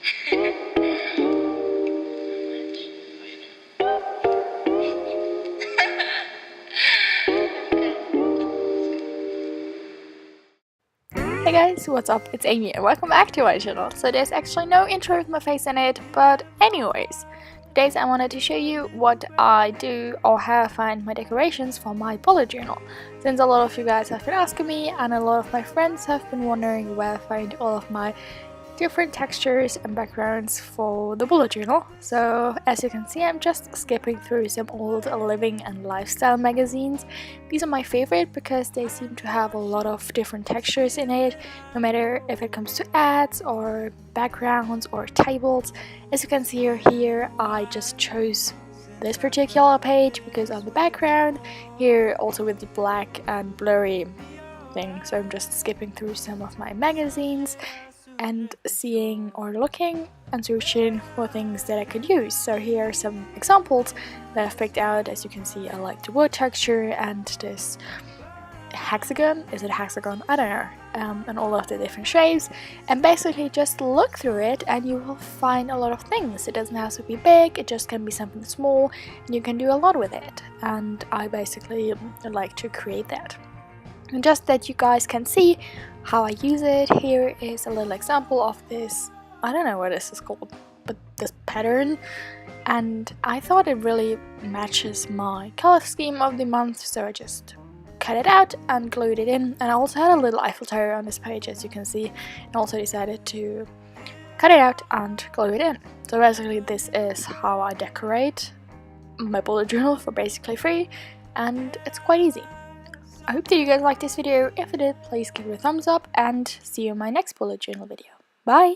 Hey guys, what's up? It's Amy and welcome back to my channel. So there's actually no intro with my face in it, but anyways, today I wanted to show you what I do or how I find my decorations for my bullet journal. Since a lot of you guys have been asking me and a lot of my friends have been wondering where I find all of my different textures and backgrounds for the bullet journal. So as you can see, I'm just skipping through some old living and lifestyle magazines. These are my favorite because they seem to have a lot of different textures in it, no matter if it comes to ads or backgrounds or tables. As you can see here I just chose this particular page because of the background, here also with the black and blurry thing. So I'm just skipping through some of my magazines and seeing or looking and searching for things that I could use. So here are some examples that I've picked out. As you can see, I like the wood texture and this hexagon. Is it a hexagon? I don't know. And all of the different shapes, and basically just look through it and you will find a lot of things. It doesn't have to be big, it just can be something small and you can do a lot with it, and I basically like to create that. And just that you guys can see how I use it, here is a little example of this, I don't know what this is called, but this pattern, and I thought it really matches my color scheme of the month, so I just cut it out and glued it in. And I also had a little Eiffel Tower on this page, as you can see, and also decided to cut it out and glue it in. So basically this is how I decorate my bullet journal for basically free, and it's quite easy. I hope that you guys liked this video. If you did, please give it a thumbs up and see you in my next bullet journal video. Bye!